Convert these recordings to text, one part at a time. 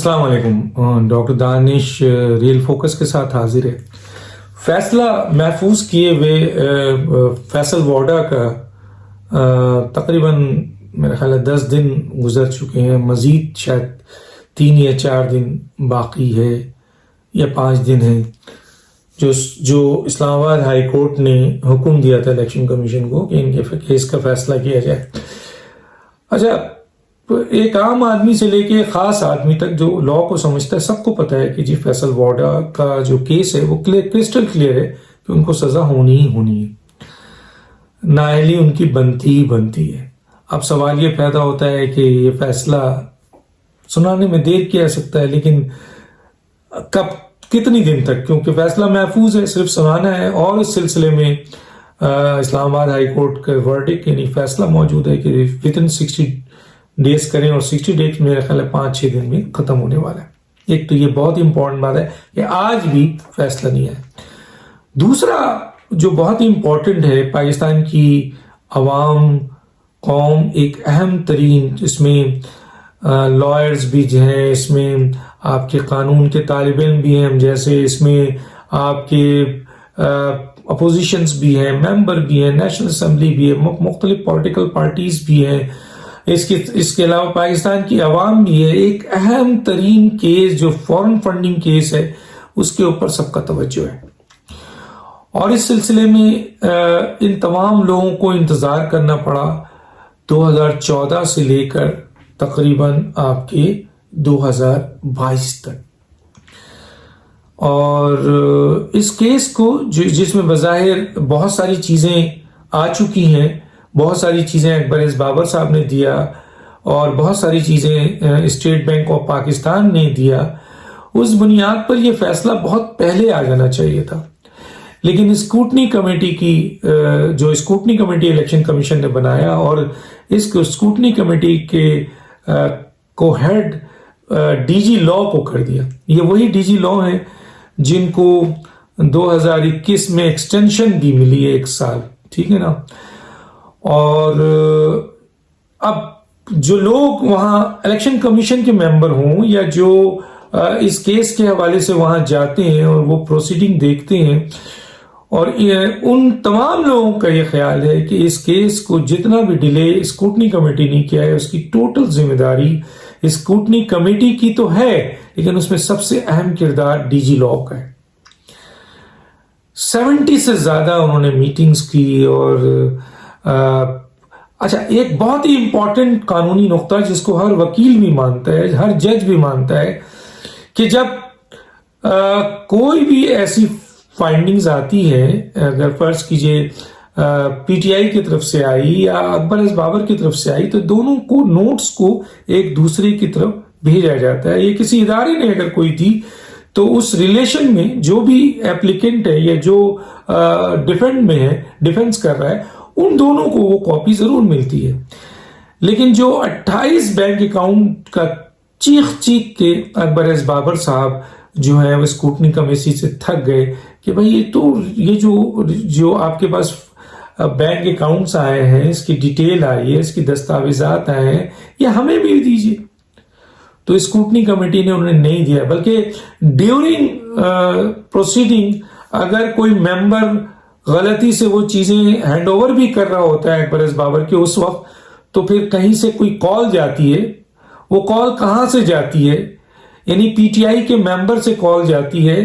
السلام علیکم. ڈاکٹر دانش rail focus کے ساتھ حاضر ہے. فیصلہ محفوظ کیے ہوئے فیصل وارڈا کا تقریباً میرا خیال ہے 10 دن گزر چکے ہیں. مزید شاید 3 یا 4 دن باقی ہے یا 5 دن ہے جو اسلام آباد ہائی کورٹ نے حکم دیا تھا الیکشن کمیشن کو کہ ان کے کیس کا فیصلہ کیا جائے. اچھا، ایک عام آدمی سے لے کے خاص آدمی تک جو لا کو سمجھتا ہے سب کو پتہ ہے کہ جی فیصل وارڈا کا جو کیس ہے وہ کرسٹل کلیئر ہے کہ ان کو سزا ہونی ہی ہونی ہے. نااہلی ان کی بنتی ہے. اب سوال یہ پیدا ہوتا ہے کہ یہ فیصلہ سنانے میں دیر کیا جا سکتا ہے، لیکن کب، کتنی دن تک؟ کیونکہ فیصلہ محفوظ ہے، صرف سنانا ہے. اور اس سلسلے میں اسلام آباد ہائی کورٹ کا ورڈکٹ یعنی فیصلہ موجود ہے کہ within 60 ڈیز کریں، اور 60 ڈیز میرے خیال ہے 5-6 دن میں ختم ہونے والا ہے. ایک تو یہ بہت امپورٹنٹ بات ہے کہ آج بھی فیصلہ نہیں ہے. دوسرا جو بہت امپورٹنٹ ہے، پاکستان کی عوام، قوم ایک اہم ترین، اس میں لائرز بھی ہیں، اس میں آپ کے قانون کے طالب علم بھی ہیں جیسے، اس میں آپ کے اپوزیشنز بھی ہیں، ممبر بھی ہیں، نیشنل اسمبلی بھی ہے، مختلف پولیٹیکل پارٹیز بھی ہیں. اس کے علاوہ پاکستان کی عوام بھی ہے. ایک اہم ترین کیس جو فورن فنڈنگ کیس ہے، اس کے اوپر سب کا توجہ ہے. اور اس سلسلے میں ان تمام لوگوں کو انتظار کرنا پڑا 2014 سے لے کر تقریباً آپ کے 2022 تک. اور اس کیس کو جس میں بظاہر بہت ساری چیزیں آ چکی ہیں، بہت ساری چیزیں اکبر ایس بابر صاحب نے دیا، اور بہت ساری چیزیں اسٹیٹ بینک آف پاکستان نے دیا، اس بنیاد پر یہ فیصلہ بہت پہلے آ جانا چاہیے تھا. لیکن اسکروٹنی کمیٹی کی جو اسکروٹنی کمیٹی الیکشن کمیشن نے بنایا، اور اس اسکروٹنی کمیٹی کے کو ہیڈ ڈی جی لا کو کر دیا. یہ وہی ڈی جی لا ہیں جن کو 2021 میں ایکسٹینشن بھی ملی ہے 1 سال، ٹھیک ہے نا. اور اب جو لوگ وہاں الیکشن کمیشن کے ممبر ہوں یا جو اس کیس کے حوالے سے وہاں جاتے ہیں اور وہ پروسیڈنگ دیکھتے ہیں، اور ان تمام لوگوں کا یہ خیال ہے کہ اس کیس کو جتنا بھی ڈیلے اسکروٹنی کمیٹی نے کیا ہے، اس کی ٹوٹل ذمہ داری اسکروٹنی کمیٹی کی تو ہے، لیکن اس میں سب سے اہم کردار ڈی جی لا کا ہے. 70 سے زیادہ انہوں نے میٹنگز کی. اور اچھا، ایک بہت ہی امپورٹنٹ قانونی نقطہ جس کو ہر وکیل بھی مانتا ہے، ہر جج بھی مانتا ہے، کہ جب کوئی بھی ایسی فائنڈنگز آتی ہے، اگر فرض کیجئے پی ٹی آئی کی طرف سے آئی یا اکبر ایس بابر کی طرف سے آئی، تو دونوں کو نوٹس کو ایک دوسرے کی طرف بھیجا جاتا ہے. یہ کسی ادارے نے اگر کوئی دی تو اس ریلیشن میں جو بھی ایپلیکنٹ ہے یا جو ڈیفینڈ میں ہے، ڈیفینس کر رہا ہے، ان دونوں کو وہ کاپی ضرور ملتی ہے. لیکن جو 28 بینک اکاؤنٹ کا چیخ کے اکبر ایس بابر صاحب جو ہے وہ اسکروٹنی کمیٹی سے تھک گئے کہ بھئی یہ جو آپ کے پاس بینک اکاؤنٹس آئے ہیں، اس کی ڈیٹیل آئی ہے، اس کی دستاویزات آئے ہیں، یہ ہمیں بھی دیجیے. تو اسکروٹنی کمیٹی نے انہیں نہیں دیا، بلکہ ڈیورنگ پروسیڈنگ اگر کوئی ممبر غلطی سے وہ چیزیں ہینڈ اوور بھی کر رہا ہوتا ہے اکبر ایس بابر کے اس وقت، تو پھر کہیں سے کوئی کال جاتی ہے. وہ کال کہاں سے جاتی ہے؟ یعنی پی ٹی آئی کے ممبر سے کال جاتی ہے،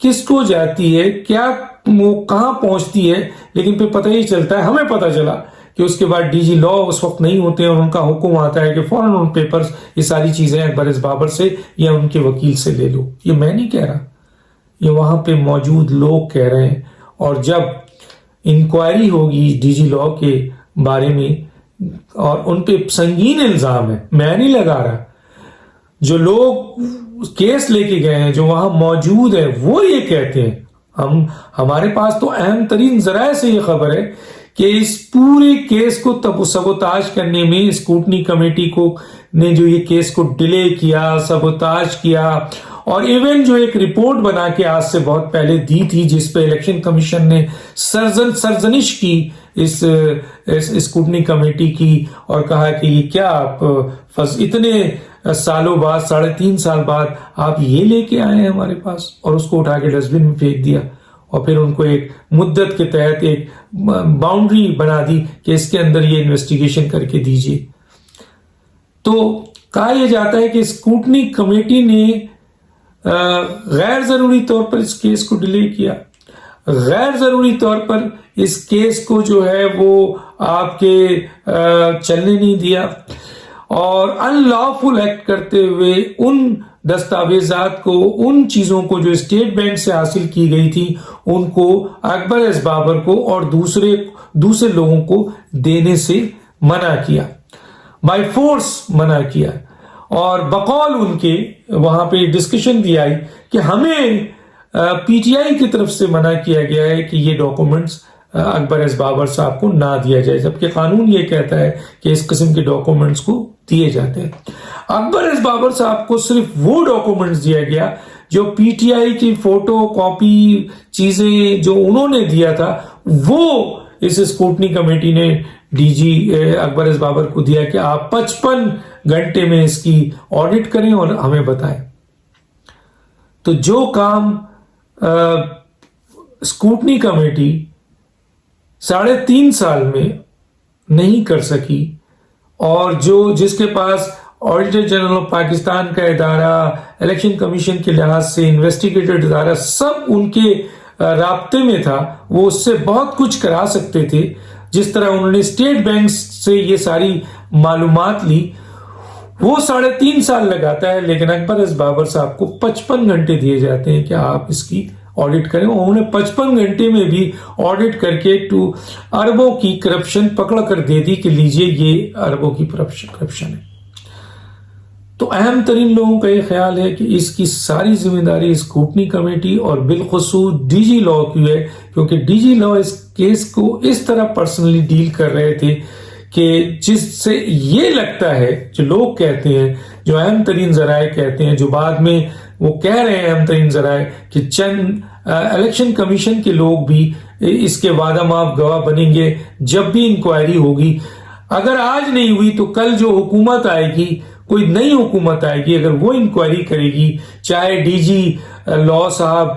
کس کو جاتی ہے، کیا وہ کہاں پہنچتی ہے، لیکن پھر پتہ ہی چلتا ہے، ہمیں پتہ چلا کہ اس کے بعد ڈی جی لا اس وقت نہیں ہوتے ہیں، اور ان کا حکم آتا ہے کہ فوراً ان پیپرز، یہ ساری چیزیں اکبر ایس بابر سے یا ان کے وکیل سے لے لو. یہ میں نہیں کہہ رہا، یہ وہاں پہ موجود لوگ کہہ رہے ہیں. اور جب انکوائری ہوگی ڈی جی لا کے بارے میں، اور ان پہ سنگین الزام ہے، میں نہیں لگا رہا، جو لوگ کیس لے کے گئے ہیں، جو وہاں موجود ہیں، وہ یہ کہتے ہیں. ہمارے پاس تو اہم ترین ذرائع سے یہ خبر ہے کہ اس پورے کیس کو سبوتاژ کرنے میں اسکروٹنی کمیٹی کو نے جو یہ کیس کو ڈیلے کیا، سبوتاژ کیا، اور ایون جو ایک رپورٹ بنا کے آج سے بہت پہلے دی تھی جس پہ الیکشن کمیشن نے سرزنش کی اس اسکروٹنی کمیٹی کی، اور کہا کہ یہ کیا آپ اتنے سالوں بعد 3.5 سال بعد آپ یہ لے کے آئے ہیں ہمارے پاس اور اس کو اٹھا کے ڈسٹ بن میں پھینک دیا اور پھر ان کو ایک مدت کے تحت ایک باؤنڈری بنا دی کہ اس کے اندر یہ انویسٹیگیشن کر کے دیجیے. تو کہا یہ جاتا ہے کہ اسکروٹنی کمیٹی نے غیر ضروری طور پر اس کیس کو ڈیلے کیا, غیر ضروری طور پر اس کیس کو جو ہے وہ آپ کے چلنے نہیں دیا, اور ان لافل ایکٹ کرتے ہوئے ان دستاویزات کو, ان چیزوں کو جو اسٹیٹ بینک سے حاصل کی گئی تھی ان کو اکبر ایس بابر کو اور دوسرے لوگوں کو دینے سے منع کیا, بائی فورس منع کیا. اور بقول ان کے وہاں پہ ڈسکشن بھی آئی کہ ہمیں پی ٹی آئی کی طرف سے منع کیا گیا ہے کہ یہ ڈاکومنٹس اکبر ایس بابر صاحب کو نہ دیا جائے, جبکہ قانون یہ کہتا ہے کہ اس قسم کے ڈاکومنٹس کو دیے جاتے ہیں. اکبر ایس بابر صاحب کو صرف وہ ڈاکومنٹس دیا گیا جو پی ٹی آئی کی فوٹو کاپی چیزیں جو انہوں نے دیا تھا وہ اس اسکروٹنی کمیٹی نے ڈی جی اکبر ایس بابر کو دیا کہ آپ 55 گھنٹے میں اس کی آڈٹ کریں اور ہمیں بتائیں. تو جو کام اسکروٹنی کمیٹی 3.5 سال میں نہیں کر سکی, اور جس کے پاس آڈیٹر جنرل آف پاکستان کا ادارہ, الیکشن کمیشن کے لحاظ سے انویسٹیگیٹڈ ادارہ سب ان کے رابطے میں تھا, وہ اس سے بہت کچھ کرا سکتے تھے. جس طرح انہوں نے اسٹیٹ بینک سے یہ ساری معلومات لی, وہ 3.5 سال لگاتا ہے, لیکن اکبر ایس بابر صاحب کو 55 گھنٹے دیے جاتے ہیں کہ آپ اس کی آڈٹ کریں. انہوں نے 55 گھنٹے میں بھی آڈٹ کر کے اربوں کی کرپشن پکڑ کر دے دی کہ لیجئے یہ اربوں کی کرپشن ہے. تو اہم ترین لوگوں کا یہ خیال ہے کہ اس کی ساری ذمہ داری اسکروٹنی کمیٹی اور بالخصوص ڈی جی لا کی ہے, کیونکہ ڈی جی لا اس کیس کو اس طرح پرسنلی ڈیل کر رہے تھے کہ جس سے یہ لگتا ہے, جو لوگ کہتے ہیں, جو اہم ترین ذرائع کہتے ہیں, جو بعد میں وہ کہہ رہے ہیں اہم ترین ذرائع, کہ چند الیکشن کمیشن کے لوگ بھی اس کے وعدہ معاف گواہ بنیں گے جب بھی انکوائری ہوگی. اگر آج نہیں ہوئی تو کل جو حکومت آئے گی, کوئی نئی حکومت آئے گی, اگر وہ انکوائری کرے گی, چاہے ڈی جی لا صاحب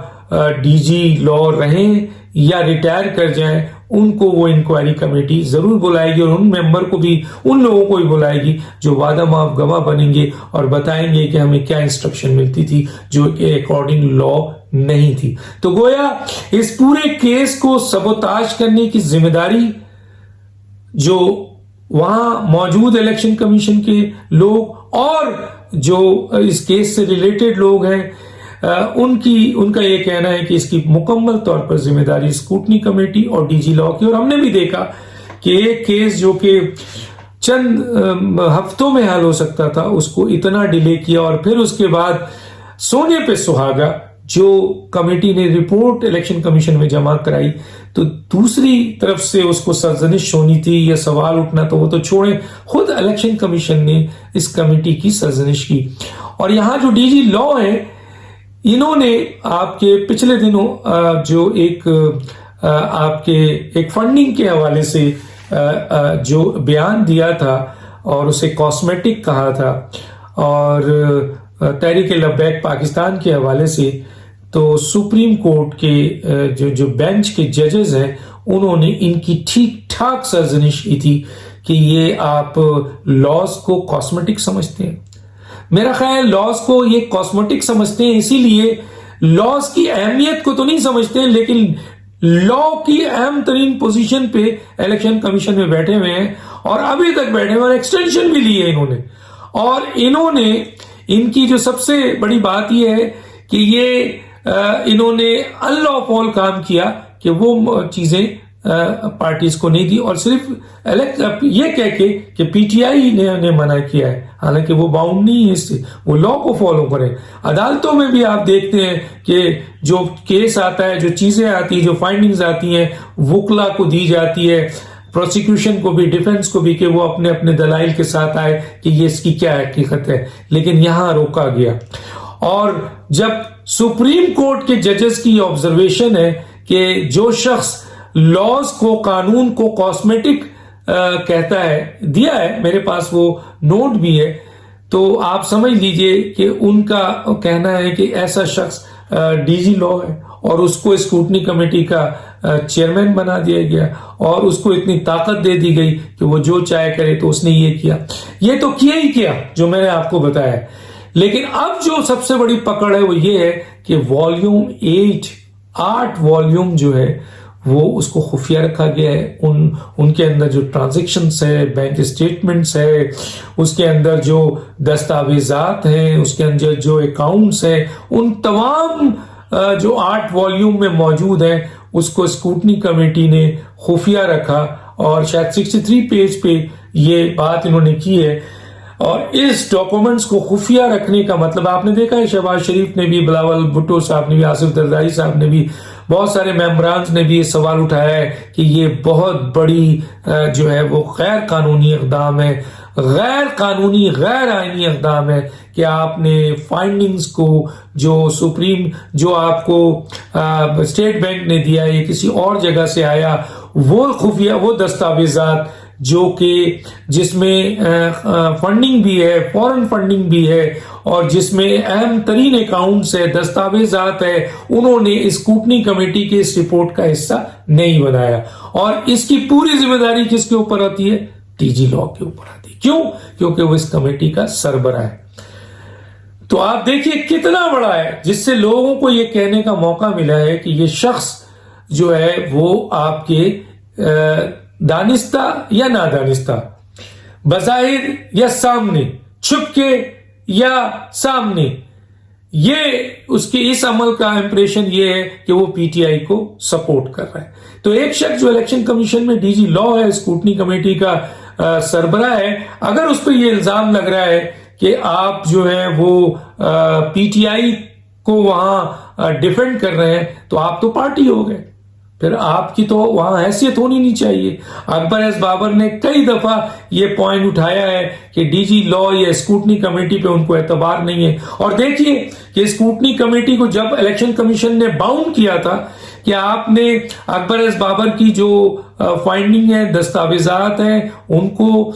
ڈی جی لا رہیں یا ریٹائر کر جائیں, ان کو وہ انکوائری کمیٹی ضرور بلائے گی, اور ان ممبر کو بھی, ان لوگوں کو بھی بلائے گی جو وعدہ معاف گواہ بنیں گے اور بتائیں گے کہ ہمیں کیا انسٹرکشن ملتی تھی جو کہ اکارڈنگ لا نہیں تھی. تو گویا اس پورے کیس کو سبوتاژ کرنے کی ذمہ داری جو وہاں موجود الیکشن کمیشن کے لوگ اور جو اس کیس سے ریلیٹڈ لوگ ہیں, ان کا یہ کہنا ہے کہ اس کی مکمل طور پر ذمہ داری اسکروٹنی کمیٹی اور ڈی جی لا کی. اور ہم نے بھی دیکھا کہ ایک کیس جو کہ چند ہفتوں میں حل ہو سکتا تھا, اس کو اتنا ڈیلے کیا, اور پھر اس کے بعد سونے پہ سہاگا جو کمیٹی نے رپورٹ الیکشن کمیشن میں جمع کرائی, تو دوسری طرف سے اس کو سرزنش ہونی تھی یا سوال اٹھنا, تو وہ تو چھوڑیں, خود الیکشن کمیشن نے اس کمیٹی کی سرزنش کی. اور یہاں جو ڈی جی لا ہے, انہوں نے آپ کے پچھلے دنوں جو آپ کے ایک فنڈنگ کے حوالے سے جو بیان دیا تھا اور اسے کاسمیٹک کہا تھا, اور تحریک لبیک پاکستان کے حوالے سے, تو سپریم کورٹ کے جو بینچ کے ججز ہیں انہوں نے ان کی ٹھیک ٹھاک سرزنش کی تھی کہ یہ آپ لاس کو کاسمیٹک سمجھتے ہیں. میرا خیال لاس کو یہ کاسمیٹک سمجھتے ہیں, اسی لیے لاس کی اہمیت کو تو نہیں سمجھتے ہیں, لیکن لا کی اہم ترین پوزیشن پہ الیکشن کمیشن میں بیٹھے ہوئے ہیں, اور ابھی تک بیٹھے ہوئے, اور ایکسٹینشن بھی لی ہے انہوں نے. اور انہوں نے, ان کی جو سب سے بڑی بات یہ ہے کہ یہ انہوں نے انلافل کام کیا کہ وہ چیزیں پارٹیز کو نہیں دی, اور صرف یہ کہہ کے کہ پی ٹی آئی نے منع کیا ہے, حالانکہ وہ باؤنڈ نہیں ہے اس سے, وہ لا کو فالو کریں. عدالتوں میں بھی آپ دیکھتے ہیں کہ جو کیس آتا ہے, جو چیزیں آتی ہیں, جو فائنڈنگز آتی ہیں, وکلا کو دی جاتی ہے, پروسیکیوشن کو بھی, ڈیفنس کو بھی, کہ وہ اپنے اپنے دلائل کے ساتھ آئے کہ یہ اس کی کیا حقیقت ہے, لیکن یہاں روکا گیا. اور جب سپریم کورٹ کے ججز کی آبزرویشن ہے کہ جو شخص لاز کو, قانون کو کاسمیٹک کہتا ہے, دیا ہے, میرے پاس وہ نوٹ بھی ہے, تو آپ سمجھ لیجئے کہ ان کا کہنا ہے کہ ایسا شخص ڈی جی لا ہے اور اس کو اسکروٹنی کمیٹی کا چیئرمین بنا دیا گیا اور اس کو اتنی طاقت دے دی گئی کہ وہ جو چاہے کرے، تو اس نے یہ کیا، یہ تو کیا ہی کیا جو میں نے آپ کو بتایا. لیکن اب جو سب سے بڑی پکڑ ہے وہ یہ ہے کہ والیوم 8 والیوم جو ہے وہ اس کو خفیہ رکھا گیا ہے. ان کے اندر جو ٹرانزیکشنز ہے، بینک اسٹیٹمنٹس ہے، اس کے اندر جو دستاویزات ہیں، اس کے اندر جو اکاؤنٹس ہیں، ان تمام جو 8 والیوم میں موجود ہیں اس کو اسکروٹنی کمیٹی نے خفیہ رکھا، اور شاید 63 پیج پہ یہ بات انہوں نے کی ہے. اور اس ڈاکومنٹس کو خفیہ رکھنے کا مطلب آپ نے دیکھا ہے، شہباز شریف نے بھی، بلاول بھٹو صاحب نے بھی، آصف زرداری صاحب نے بھی، بہت سارے ممبرانز نے بھی یہ سوال اٹھایا ہے کہ یہ بہت بڑی جو ہے وہ غیر قانونی اقدام ہے، غیر قانونی غیر آئینی اقدام ہے کہ آپ نے فائنڈنگز کو جو آپ کو اسٹیٹ بینک نے دیا ہے، کسی اور جگہ سے آیا، وہ خفیہ وہ دستاویزات جو کہ جس میں فنڈنگ بھی ہے، فورن فنڈنگ بھی ہے، اور جس میں اہم ترین اکاؤنٹس ہے، دستاویزات ہے، انہوں نے اسکروٹنی کمیٹی کے اس رپورٹ کا حصہ نہیں بنایا. اور اس کی پوری ذمہ داری کس کے اوپر آتی ہے؟ ٹی جی لا کے اوپر آتی ہے. کیوں؟ کیونکہ وہ اس کمیٹی کا سربراہ ہے. تو آپ دیکھیے کتنا بڑا ہے، جس سے لوگوں کو یہ کہنے کا موقع ملا ہے کہ یہ شخص جو ہے وہ آپ کے دانستہ یا نادانستہ، بظاہر یا سامنے، چھپ کے یا سامنے، یہ اس کے اس عمل کا امپریشن یہ ہے کہ وہ پی ٹی آئی کو سپورٹ کر رہا ہے. تو ایک شخص جو الیکشن کمیشن میں ڈی جی لا ہے، اسکروٹنی کمیٹی کا سربراہ ہے، اگر اس پہ یہ الزام لگ رہا ہے کہ آپ جو ہے وہ پی ٹی آئی کو وہاں ڈیفینڈ کر رہے ہیں، تو آپ تو پارٹی ہو گئے، پھر آپ کی تو وہاں حیثیت ہونی نہیں چاہیے. اکبر ایس بابر نے کئی دفعہ یہ پوائنٹ اٹھایا ہے کہ ڈی جی لا یا اسکروٹنی کمیٹی پہ ان کو اعتبار نہیں ہے. اور دیکھیے کہ اسکروٹنی کمیٹی کو جب الیکشن کمیشن نے باؤنڈ کیا تھا کہ آپ نے اکبر ایس بابر کی جو فائنڈنگ ہے، دستاویزات ہیں، ان کو،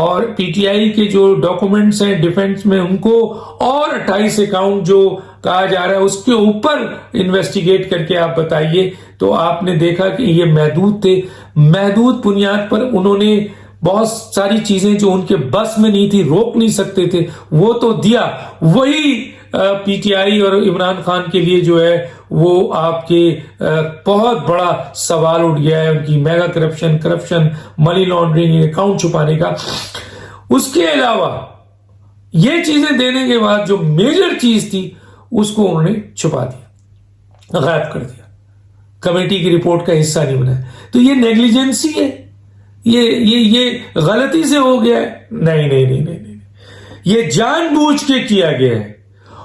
اور پی ٹی آئی کے جو ڈاکومنٹس ہیں ڈیفنس میں ان کو، اور 28 اکاؤنٹ جو کہا جا رہا ہے اس کے اوپر انویسٹیگیٹ کر کے آپ بتائیے. تو آپ نے دیکھا کہ یہ محدود تھے، محدود بنیاد پر انہوں نے بہت ساری چیزیں جو ان کے بس میں نہیں تھی، روک نہیں سکتے تھے، وہ تو دیا. وہی پی ٹی آئی اور عمران خان کے لیے جو ہے وہ آپ کے بہت بڑا سوال اٹھ گیا ہے، ان کی mega corruption, money laundering, account چھپانے کا. اس کے علاوہ یہ چیزیں دینے کے بعد جو میجر چیز تھی اس کو انہوں نے چھپا دیا، غائب کر دیا، کمیٹی کی رپورٹ کا حصہ نہیں بنایا. تو یہ نیگلیجنسی ہے، یہ غلطی سے ہو گیا ہے؟ نہیں، یہ جان بوجھ کے کیا گیا ہے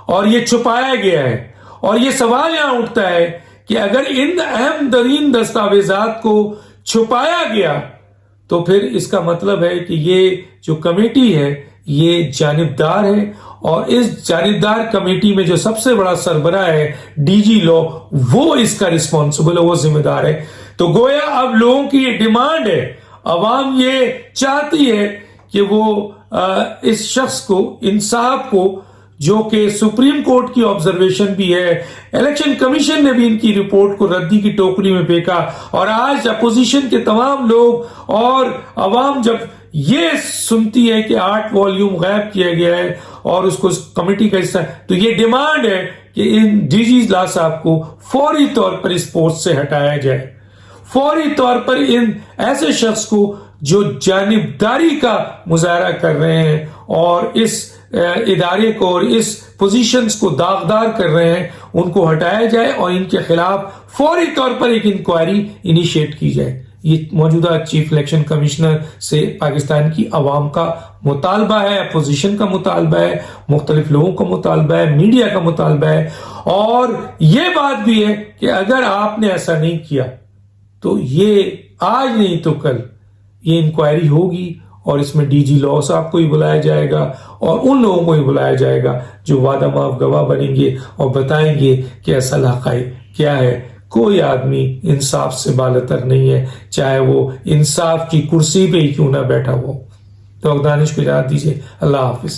اور یہ چھپایا گیا ہے. اور یہ سوال یہاں اٹھتا ہے کہ اگر ان اہم ترین دستاویزات کو چھپایا گیا تو پھر اس کا مطلب ہے کہ یہ جو کمیٹی ہے یہ جانبدار ہے، اور اس جانبدار کمیٹی میں جو سب سے بڑا سربراہ ہے ڈی جی لا، وہ اس کا رسپانسبل ہے، وہ ذمہ دار ہے. تو گویا اب لوگوں کی یہ ڈیمانڈ ہے، عوام یہ چاہتی ہے کہ وہ اس شخص کو، انصاف کو، جو کہ سپریم کورٹ کی آبزرویشن بھی ہے، الیکشن کمیشن نے بھی ان کی رپورٹ کو ردی کی ٹوکری میں پھینکا، اور آج اپوزیشن کے تمام لوگ اور عوام جب یہ سنتی ہے کہ 8 والیوم غائب کیا گیا ہے اور اس کو کمیٹی کا حصہ ہے، تو یہ ڈیمانڈ ہے کہ ان ڈی جی لا صاحب کو فوری طور پر اس پوسٹ سے ہٹایا جائے، فوری طور پر ان ایسے شخص کو جو جانبداری کا مظاہرہ کر رہے ہیں اور اس ادارے کو اور اس پوزیشنز کو داغدار کر رہے ہیں، ان کو ہٹایا جائے اور ان کے خلاف فوری طور پر ایک انکوائری انیشیٹ کی جائے. یہ موجودہ چیف الیکشن کمشنر سے پاکستان کی عوام کا مطالبہ ہے، اپوزیشن کا مطالبہ ہے، مختلف لوگوں کا مطالبہ ہے، میڈیا کا مطالبہ ہے. اور یہ بات بھی ہے کہ اگر آپ نے ایسا نہیں کیا تو یہ آج نہیں تو کل یہ انکوائری ہوگی، اور اس میں ڈی جی لا صاحب کو ہی بلایا جائے گا اور ان لوگوں کو ہی بلایا جائے گا جو وعدہ معاف گواہ بنیں گے اور بتائیں گے کہ اصل حقائق کیا ہے. کوئی آدمی انصاف سے بالاتر نہیں ہے، چاہے وہ انصاف کی کرسی پہ ہی کیوں نہ بیٹھا ہو. تو دانش کو اجازت دیجیے. اللہ حافظ.